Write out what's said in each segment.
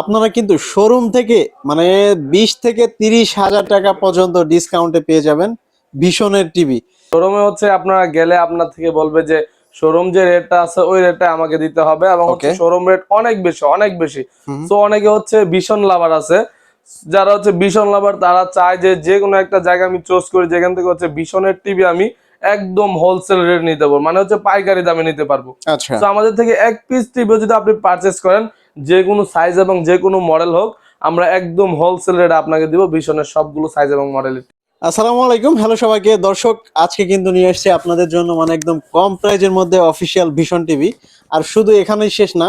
আপনারা কিন্তু শোরুম থেকে মানে 20 থেকে 30,000 টাকা পর্যন্ত ডিসকাউন্টে পেয়ে যাবেন ভীষণের টিভি। শোরুমে হচ্ছে আপনারা গেলে আপনার থেকে বলবে যে শোরুম যে রেটটা আছে ওই রেটটা আমাকে দিতে হবে, এবং হচ্ছে ওকে। শোরুম রেট অনেক বেশি অনেক বেশি। হুম। তো অনেকে হচ্ছে ভীষণ লাভার আছে, যারা হচ্ছে ভীষণ লাভার তারা চায় যে যে কোনো একটা জায়গা আমি চুজ করি যেখান থেকে হচ্ছে ভীষণের টিভি আমি একদম হোলসেল রেট নিতে পারবো, মানে হচ্ছে পাইকারি দামে নিতে পারবো। আচ্ছা। তো আমাদের থেকে এক পিস টিভি যদি আপনি পারচেস করেন, যে কোনো সাইজ এবং যে কোনো মডেল হোক, আমরা একদম হোলসেল রেট আপনাকে দিব ভীষণের সবগুলো সাইজ এবং মডেলের। আসসালামু আলাইকুম, হ্যালো সবাইকে। দর্শক, আজকে কিন্তু নিয়ে আসছি আপনাদের জন্য মানে একদম কম প্রাইজের মধ্যে অফিসিয়াল ভীষণ টিভি। আর শুধু এখানেই শেষ না,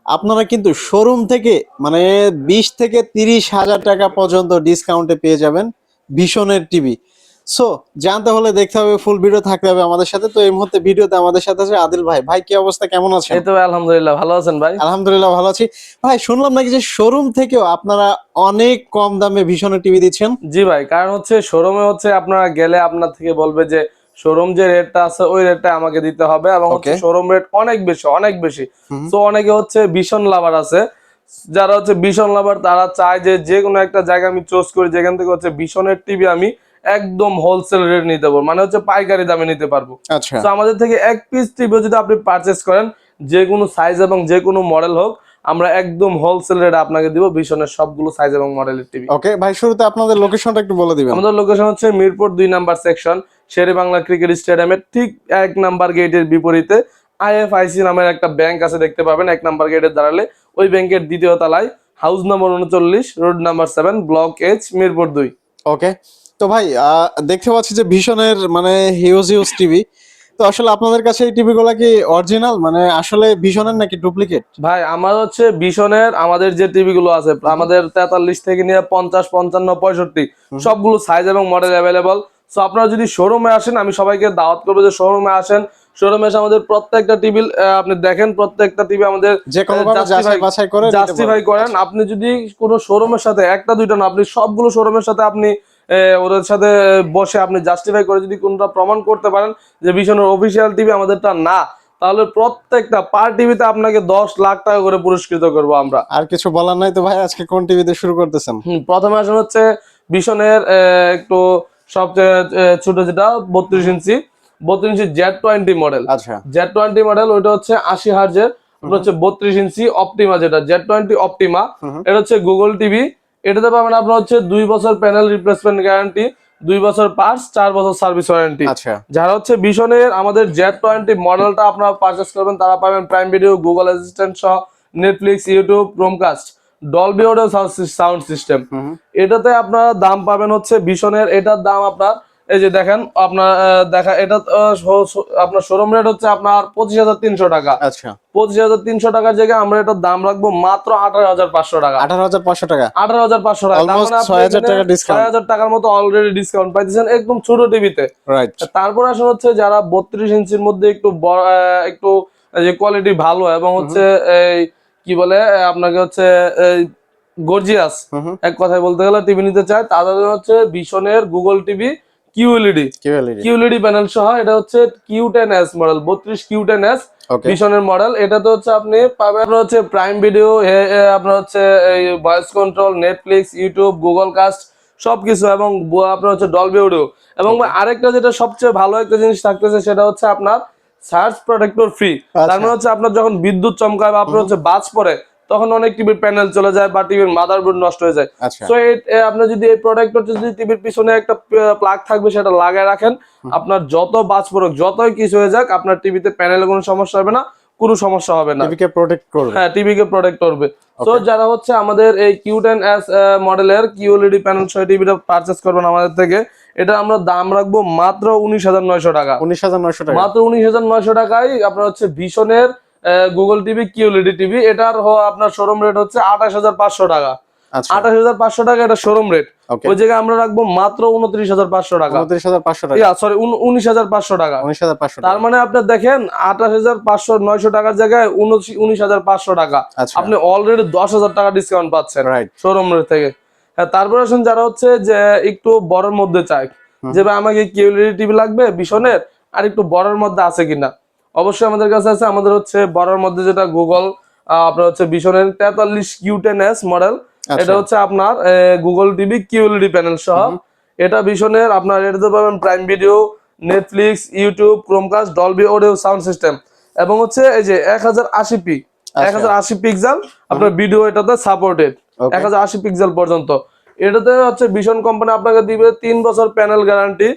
আপনারা কিন্তু শোরুম থেকে মানে 20 থেকে 30,000 টাকা পর্যন্ত ডিসকাউন্টে পেয়ে যাবেন ভীষণের টিভি। সো জানতে হলে দেখতে হবে, ফুল ভিডিও থাকতে হবে আমাদের সাথে। তো এই মুহূর্তে ভিডিওতে আমাদের সাথে আছে আদিল ভাই। ভাই কি অবস্থা, কেমন আছেন? এই তো আলহামদুলিল্লাহ, ভালো আছেন ভাই? আলহামদুলিল্লাহ ভালো আছি। ভাই শুনলাম নাকি যে শোরুম থেকেও আপনারা অনেক কম দামে ভীষণের টিভি দিচ্ছেন? জি ভাই, কারণ হচ্ছে শোরুমে হচ্ছে আপনারা গেলে আপনার থেকে বলবে যে শোরুম যে রেটটা আছে ওই রেটটা আমাকে দিতে হবে, এবং হচ্ছে ওকে। শোরুম রেট অনেক বেশি অনেক বেশি। হুম। তো অনেকে হচ্ছে ভীষণ লাভার আছে, যারা হচ্ছে ভীষণ লাভার তারা চায় যে যে কোনো একটা জায়গা আমি চুজ করি যেখান থেকে হচ্ছে ভীষণের টিভি আমি একদম হোলসেল রেট নিতে পারবো, মানে হচ্ছে পাইকারি দামে নিতে পারবো। আচ্ছা। তো আমাদের থেকে এক পিস টিভি যদি আপনি পারচেস করেন, যে কোনো সাইজ এবং যে কোনো মডেল হোক, আমরা একদম হোলসেল রেট আপনাকে দিব ভীষণের সবগুলো সাইজ এবং মডেলের টিভি। ওকে ভাই, শুরুতে আপনাদের লোকেশনটা একটু বলে দিবেন। আমাদের লোকেশন হচ্ছে মিরপুর 2 নাম্বার সেকশন, শেরে বাংলা ক্রিকেট স্টেডিয়ামের ঠিক 1 নাম্বার গেটের বিপরীতে আইএফআইসি নামের একটা ব্যাংক আছে, দেখতে পাবেন 1 নাম্বার গেটে দাঁড়ালে। ওই ব্যাংকের দ্বিতীয় তলায়, হাউস নম্বর 39, road number 7, block H, Mirpur 2। ওকে। তো ভাই দেখতে পাচ্ছি যে ভীষণের মানে হিউজ হিউজ টিভি। তো আসলে আপনাদের কাছে এই টিভি গুলা কি অরিজিনাল, মানে আসলে ভীষণের নাকি ডুপ্লিকেট? ভাই আমার হচ্ছে ভীষণের আমাদের যে টিভি গুলো আছে, আমাদের 43 থেকে নিয়ে 50, 55, 65 সবগুলো সাইজ এবং মডেল অ্যাভেলেবল। সো আপনারা যদি শোরুমে আসেন, আমি সবাইকে দাওয়াত করবো যে শোরুমে আসেন। শোরুমে এসে আমাদের প্রত্যেকটা টিভি আপনি দেখেন, প্রত্যেকটা টিভি আমাদের যে কোনো ভাবে যাচাই বাছাই করে নিতে জাস্টিফাই পারবেন। করেন। আচ্ছা। আপনি যদি কোনো শোরুমের সাথে একটা দুইটা না, আপনি সবগুলো শোরুমের সাথে আপনি ওদের সাথে বসে আপনি জাস্টিফাই করে যদি কোনটা প্রমাণ করতে পারেন যে ভীষণের অফিসিয়াল টিভি আমাদেরটা না, তাহলে প্রত্যেকটা পার টিভিতে আপনাকে 10 লাখ টাকা করে পুরস্কৃত করব আমরা। আর কিছু বলার নাই তো ভাই, আজকে কোন টিভি দিয়ে শুরু করতেছেন? প্রথমে আসলে হচ্ছে ভীষণের একটু সবচেয়ে ছোট যেটা 32 ইঞ্চি, 32 ইঞ্চি Z20 মডেল। আচ্ছা। Z20 মডেল, ওইটা হচ্ছে 80 হার্জের। হচ্ছে 32 ইঞ্চি অপটিমা, যেটা Z20 অপটিমা, এটা হচ্ছে গুগল টিভি। এটাতে পাবেন আপনার হচ্ছে 2 বছর প্যানেল রিপ্লেসমেন্ট গ্যারান্টি, 2 বছর পার্টস, 4 বছর সার্ভিস ওয়ারেন্টি। আচ্ছা। যারা হচ্ছে ভীষণের আমাদের Z20 মডেলটা আপনারা পারচেস করবেন, তারা পাবেন প্রাইম ভিডিও, গুগল অ্যাসিস্ট্যান্ট সহ Netflix, YouTube, Chromecast, Dolby audio sound system. এটাতে আপনারা দাম পাবেন হচ্ছে ভীষণের, এটার দাম আপনার এই যে দেখেন আপনার এটা আপনার শোরুম রেট হচ্ছে আপনার 25,300 টাকা। আচ্ছা। 25,300 টাকার জায়গায় আমরা এটার দাম রাখবো মাত্র 18,500 টাকা। 18,500 টাকা, 18,500 টাকা, তার অলমোস্ট মানে আপনি 6,000 টাকা ডিসকাউন্ট। 6,000 টাকার মতো অলরেডি ডিসকাউন্ট পাইতেছেন একদম ছোট টিভিতে। রাইট। তারপর আসলে হচ্ছে যারা 32 ইঞ্চির মধ্যে একটু একটু যে কোয়ালিটি ভালো এবং হচ্ছে এই কি বলে আপনাকে হচ্ছে এই গর্জিয়াস, এক কথায় বলতে গেলে টিভি নিতে চায়, তাদের হচ্ছে ভীষণের Google TV QLED, QLED panel সহ। এটা হচ্ছে Q10s মডেল, 32 Q10s ভীষণের মডেল। এটাতে হচ্ছে আপনি পাবেন আপনার হচ্ছে প্রাইম ভিডিও, আপনার হচ্ছে এই voice control, Netflix, YouTube, Google cast সবকিছু, এবং আপনার হচ্ছে ডলবি অডিও। এবং আরেকটা যেটা সবচেয়ে ভালো একটা জিনিস থাকতেছে, সেটা হচ্ছে আপনার সার্চ প্রোটেক্টর ফ্রি। তার মানে হচ্ছে আপনার যখন বিদ্যুৎ চমকায় বা আপনার হচ্ছে বাজ পড়ে, তখন অনেক টিভির প্যানেল চলে যায় বা টিভির মাদারবোর্ড নষ্ট হয়ে যায়। সো আপনি যদি এই প্রোটেক্টরটা যদি টিভির পিছনে একটা প্লাগ থাকবে সেটা লাগায় রাখেন, আপনার যত বাজ পড়ুক যতই কিছু হয়ে যাক, আপনার টিভিতে প্যানেলে কোনো সমস্যা হবে না, কোনো সমস্যা হবে না, টিভিকে প্রোটেক্ট করবে। হ্যাঁ, টিভিকে প্রোটেক্ট করবে। তো যারা হচ্ছে আমাদের এই Q10s মডেলের কিউএলইডি প্যানেল সহ টিভিটা পারচেজ করবেন আমাদের থেকে, এটা আমরা দাম রাখবো মাত্র 19,900 টাকা। 19,900 টাকা, মাত্র 19,900 টাকায় আপনার হচ্ছে ভীষণের গুগল টিভি কিউএলইডি টিভি। এটার আপনার শোরুম রেট হচ্ছে 28,500 টাকা। 28,500 টাকা এটা শোরুম রেট। ওই জায়গায় আমরা রাখবো মাত্র 29,500 টাকা। 29,500 টাকা, সরি 19,500 টাকা। 19,500 তার মানে আপনার দেখেন 28,500 টাকার জায়গায় 19,500 টাকা, আপনি অলরেডি 10,000 টাকা ডিসকাউন্ট পাচ্ছেন শোরুম রেট থেকে। হ্যাঁ, তারপর আসুন যারা হচ্ছে যে একটু বড়র মধ্যে চায়, যে ভাই আমাকে কিউএলইডি টিভি লাগবে ভীষণের, আর একটু বড়র মধ্যে আছে কিনা, অবশ্যই আমাদের কাছে আছে। আমাদের হচ্ছে বড়র মধ্যে যেটা গুগল আপনার হচ্ছে ভিশনের 43Q10s মডেল। আচ্ছা। এটা হচ্ছে আপনার গুগল টিভি কিউএলইডি প্যানেল সহ। এটা ভিশনের আপনার এটাতে পাবেন prime video, Netflix, YouTube, Chromecast, Dolby audio sound system, এবং হচ্ছে এই যে 1080p 1080 পিক্সেল আপনার ভিডিও এটাতে সাপোর্টেড, 1080 পিক্সেল পর্যন্ত। এটাতে হচ্ছে ভিশন কোম্পানি আপনাকে দিবে 3 বছর প্যানেল গ্যারান্টি,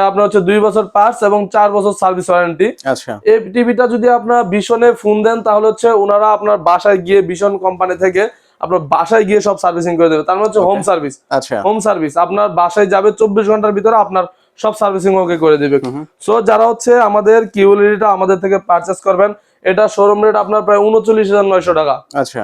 আপনার হচ্ছে 2 বছর পার্টস এবং 4 বছর সার্ভিস ওয়ারেন্টি। আচ্ছা। এই টিভিটা যদি আপনার ভিশনে ফোন দেন তাহলে হচ্ছে ওনারা আপনার বাসায় গিয়ে ভিশন কোম্পানি থেকে আপনার বাসায় গিয়ে সব সার্ভিসিং করে দেবে, তার মানে হচ্ছে হোম সার্ভিস। আচ্ছা। হোম সার্ভিস আপনার বাসায় যাবে, 24 ঘন্টার ভিতরে আপনার সব সার্ভিসিং ওকে করে দিবে। সো যারা হচ্ছে আমাদের কিউএলইডিটা আমাদের থেকে পারচেজ করবেন, এটা শোরুম রেট আপনার প্রায় 39,900 টাকা। আচ্ছা।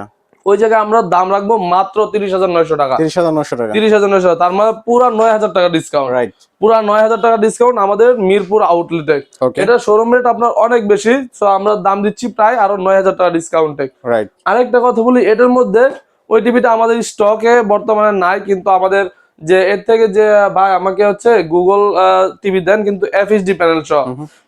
ওই জায়গায় আমরা দাম রাখবো মাত্র 30,900 টাকা। 30,900 টাকা, 30,900 টাকা, তার মানে পুরো 9,000 টাকা ডিসকাউন্ট। রাইট। পুরো 9,000 টাকা ডিসকাউন্ট আমাদের মিরপুর আউটলেটে। এটা শোরুম রেট আপনার অনেক বেশি, সো আমরা দাম দিচ্ছি প্রায় আরো 9,000 টাকা ডিসকাউন্টে, রাইট। আরেকটা কথা বলি, এটার মধ্যে ওই টিভিটা আমাদের স্টকে বর্তমানে নাই, কিন্তু আমাদের যে এর থেকে যে ভাই আমাকে হচ্ছে গুগল টিভি দেন কিন্তু এফএইচডি প্যানেল সহ,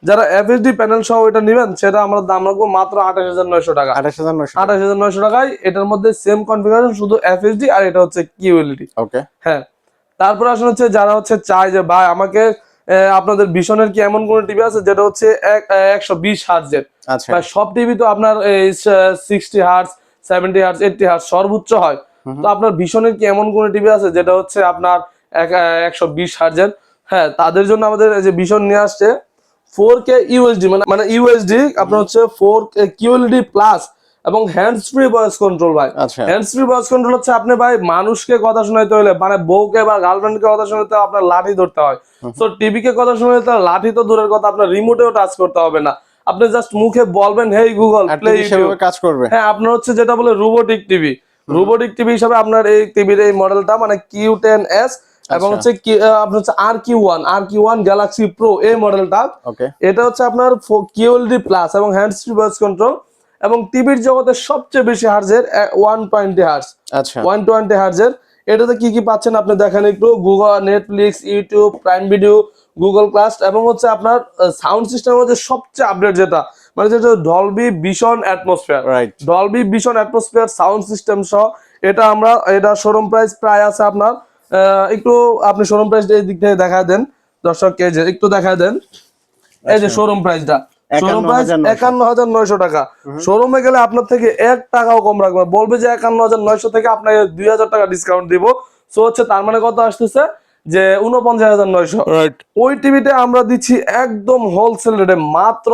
যারা এফএইচডি প্যানেল সহ এটা নেবেন সেটা আমরা দাম রাখবো মাত্র 28,900 টাকা। 28,900 টাকায় এটার মধ্যে সেম কনফিগারেশন, শুধু এফএইচডি আর এটা হচ্ছে কিউএলইডি। ওকে, হ্যাঁ। তারপর আসলে হচ্ছে যারা হচ্ছে চায় যে ভাই আমাকে আপনাদের ভিশনের কি এমন কোন টিভি আছে যেটা হচ্ছে 120 হার্টজের, আচ্ছা। ভাই সব টিভি তো আপনার 60 হার্টজ, 70 হার্টজ, 80 হার্টজ সর্বোচ্চ হয়, তো আপনার ভিশনের কি এমন কোন টিভি আছে যেটা হচ্ছে আপনার 120 হার্টজের? হ্যাঁ, তাদের জন্য আমাদের যে ভিশন নিয়ে আসছে 4K ইউএসডি, মানে ইউএসডি আপনার হচ্ছে 4K কিউএলইডি প্লাস এবং হ্যান্ডস ফ্রি ভয়েস কন্ট্রোল। ভাই হ্যান্ডস ফ্রি ভয়েস কন্ট্রোল হচ্ছে আপনি ভাই মানুষকে কথা শোনাইতে হলে, মানে বউকে বা গার্লফ্রেন্ডকে কথা শোনাতে আপনার লাঠি ধরতে হয়, তো টিভি কে কথা শোনাতে লাঠি তো দূরের কথা, আপনার রিমোটেও টাচ করতে হবে না, আপনি জাস্ট মুখে বলবেন হেই গুগল প্লে ইউটিউব, কাজ করবে। হ্যাঁ, আপনার হচ্ছে যেটা বলে রোবোটিক টিভি, রোবোটিক টিভি হিসাবে আপনার এই টিভির এই মডেলটা মানে Q10s এবং হচ্ছে আপনার হচ্ছে RQ1 গ্যালাক্সি প্রো এই মডেলটা। এটা হচ্ছে আপনার কিউএলইডি প্লাস এবং হ্যান্ডস ফ্রি ভয়েস কন্ট্রোল, এবং টিভির জগতে সবচেয়ে বেশি হার্জের 120 হার্জ। আচ্ছা, 120 হার্জের এটাতে কি কি পাচ্ছেন আপনি দেখেন একটু, Google, Netflix, YouTube, Prime Video, Google ক্লাস্ট, এবং হচ্ছে আপনার সাউন্ড সিস্টেমের মধ্যে সবচেয়ে আপডেট যেটা মানে যেটা Dolby vision atmosphere, Dolby vision atmosphere sound system সহ। এটা আমরা এটা শোরুম প্রাইস প্রায় আছে আপনার একটু আপনি শোরুম প্রাইস এই দিক থেকে দেখা দেন দর্শককে, যে একটু দেখা দেন এই যে শোরুম প্রাইসটা, শোরুম প্রাইস 51,900 টাকা। শোরুমে গেলে আপনার থেকে 1 টাকাও কম রাখবে, বলবে যে 51,900 থেকে আপনাকে 2,000 টাকা ডিসকাউন্ট দিব, সো হচ্ছে তার মানে কত আসতেছে যে 49,900। ওই টিভিতে আমরা দিচ্ছি একদম হোলসেল রেটে মাত্র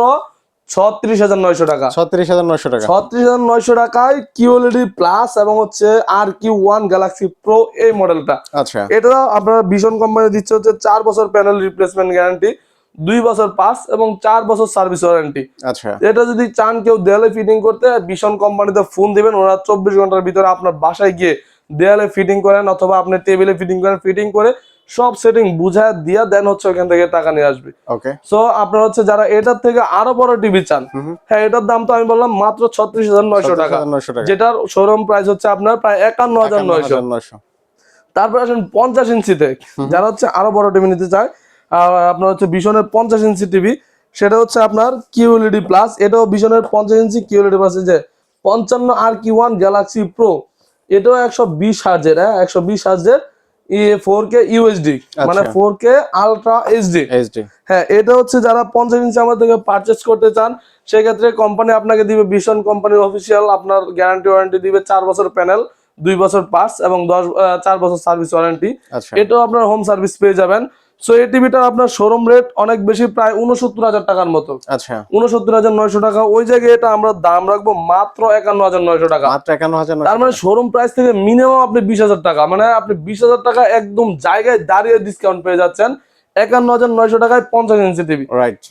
36,900 টাকা। 36,900 টাকা, 36,900 টাকায় কিউএলইডি প্লাস এবং হচ্ছে RQ1 গ্যালাক্সি প্রো এই মডেলটা। আচ্ছা, এটা আপনার ভিশন কোম্পানি দিচ্ছে হচ্ছে 4 বছর প্যানেল রিপ্লেসমেন্ট গ্যারান্টি, 2 বছর পাস এবং 4 বছর সার্ভিস ওয়ারেন্টি। আচ্ছা, এটা যদি চান কেউ দেয়ালে ফিটিং করতে, ভিশন কোম্পানিতে ফোন দিবেন, ওরা 24 ঘন্টার ভিতরে আপনার বাসায় গিয়ে দেয়ালে ফিটিং করেন অথবা আপনি টেবিলে ফিটিং করেন, ফিটিং করে সব সেটিং বুঝায় দিয়া দেন হচ্ছে ওখান থেকে টাকা নিয়ে আসবে। ওকে, সো আপনার হচ্ছে যারা এটার থেকে আরো বড় টিভি চান, হ্যাঁ এটার দাম তো আমি বললাম মাত্র 36,900 টাকা, যেটার শোরুম প্রাইস হচ্ছে আপনার প্রায় 51,900। তারপর আসেন 50 ইঞ্চিতে, যারা হচ্ছে আরো বড় টিভি নিতে চায়, আপনার হচ্ছে ভিশনের 50 ইঞ্চি টিভি, সেটা হচ্ছে আপনার কিউএলইডি প্লাস, এটাও ভিশনের 50 ইঞ্চি কিউএলইডি প্লাস, যে 55 RQ1 গ্যালাক্সি প্রো, এটাও 120 হার্জের, 120 হার্জের 4K ইউএসডি, মানে 4K আলট্রা এইচডি। হ্যাঁ, এটা হচ্ছে যারা 50 ইঞ্চি আমাদের থেকে পারচেজ করতে চান, সেক্ষেত্রে কোম্পানি আপনাকে দিবে, ভিশন কোম্পানির অফিসিয়াল আপনার গ্যারান্টি ওয়ারেন্টি দিবে 4 বছর প্যানেল, 2 বছর পার্টস এবং 4 বছর সার্ভিস ওয়ারেন্টি। এটাও আপনার হোম সার্ভিস পেয়ে যাবেন। সো এই টিভিটা আপনার শোরুম রেট অনেক বেশি, প্রায় 69,000 টাকার মতো। আচ্ছা, 69,900 টাকা। ওই জায়গায় এটা আমরা দাম রাখবো মাত্র 51,900 টাকা, মাত্র 51,900। তার মানে শোরুম প্রাইস থেকে মিনিমাম আপনি 20,000 টাকা, মানে আপনি 20,000 টাকা একদম জায়গায় দাঁড়িয়ে ডিসকাউন্ট পেয়ে যাচ্ছেন 51,900 টাকায় 50 ইঞ্চি টিভি।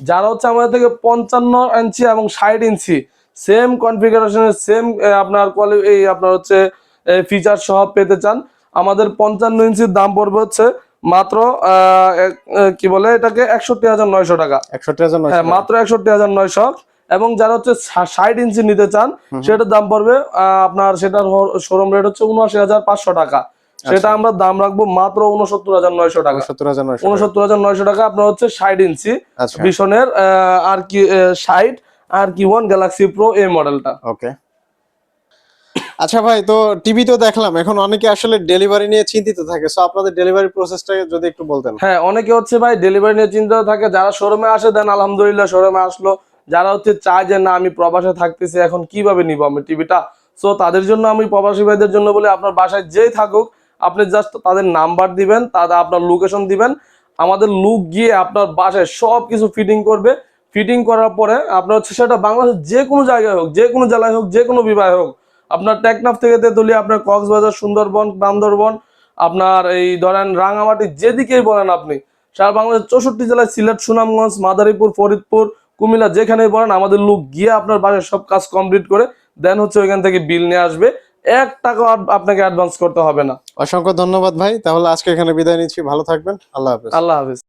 যারা হচ্ছে আমাদের থেকে 55 ইঞ্চি এবং 60 ইঞ্চি সেম কনফিগারেশনের সেম আপনার এই আপনার হচ্ছে ফিচার সহ পেতে চান, আমাদের 55 ইঞ্চির দাম পড়বে হচ্ছে মাত্র কি বলে এটাকে 61,900 টাকা। 61,900, হ্যাঁ, মাত্র 61,900। এবং যারা হচ্ছে 60 ইঞ্চি নিতে চান সেটার দাম পড়বে আপনার, সেটার শোরুম রেট হচ্ছে 79,500 টাকা, সেটা আমরা দাম রাখবো মাত্র 69,900 টাকা। 69,900 টাকা আপনার হচ্ছে 60 ইঞ্চি ভিশনের RQ1 গ্যালাক্সি প্রো এই মডেলটা। ওকে, আচ্ছা ভাই, তো টিভি তো দেখলাম, এখন অনেকে আসলে ডেলিভারি নিয়ে চিন্তিত থাকে, সো আপনাদের ডেলিভারি প্রসেসটা যদি একটু বলতেন। হ্যাঁ, অনেকে হচ্ছে ভাই ডেলিভারি নিয়ে চিন্তা থাকে, যারা শোরুমে আসে দেন আলহামদুলিল্লাহ শোরুমে আসলো, যারা হচ্ছে চায় যে না আমি প্রবাসে থাকতেছি এখন কিভাবে নিব আমি টিভিটা, সো তাদের জন্য আমি প্রবাসী ভাইদের জন্য বলি আপনার বাসায় যেই থাকুক আপনি জাস্ট তাদের নাম্বার দিবেন, তাদের আপনার লোকেশন দিবেন, আমাদের লোক গিয়ে আপনার বাসায় সব কিছু ফিটিং করবে। ফিটিং করার পরে আপনার হচ্ছে সেটা বাংলাদেশের যে কোনো জায়গায় হোক, যে কোনো জেলায় হোক, যে কোনো বিভাগে হোক, আপনার টেকনাফ থেকে তেতুলিয়া, আপনার কক্সবাজার, সুন্দরবন, বান্দরবন, আপনার এই ধরেন রাঙামাটি, যেদিকেই বলেন আপনি, সারা বাংলাদেশের 64 জেলায়, সিলেট, সুনামগঞ্জ, মাদারীপুর, ফরিদপুর, কুমিল্লা, যেখানেই বলেন আমাদের লোক গিয়ে আপনার বাসায় সব কাজ কমপ্লিট করে দেন হচ্ছে ওইখান থেকে বিল নিয়ে আসবে। 1 টাকা আপনাকে অ্যাডভান্স করতে হবে না। অসংখ্য ধন্যবাদ ভাই, তাহলে আজকে এখানে বিদায় নিচ্ছি, ভালো থাকবেন, আল্লাহ হাফেজ। আল্লাহ হাফিজ।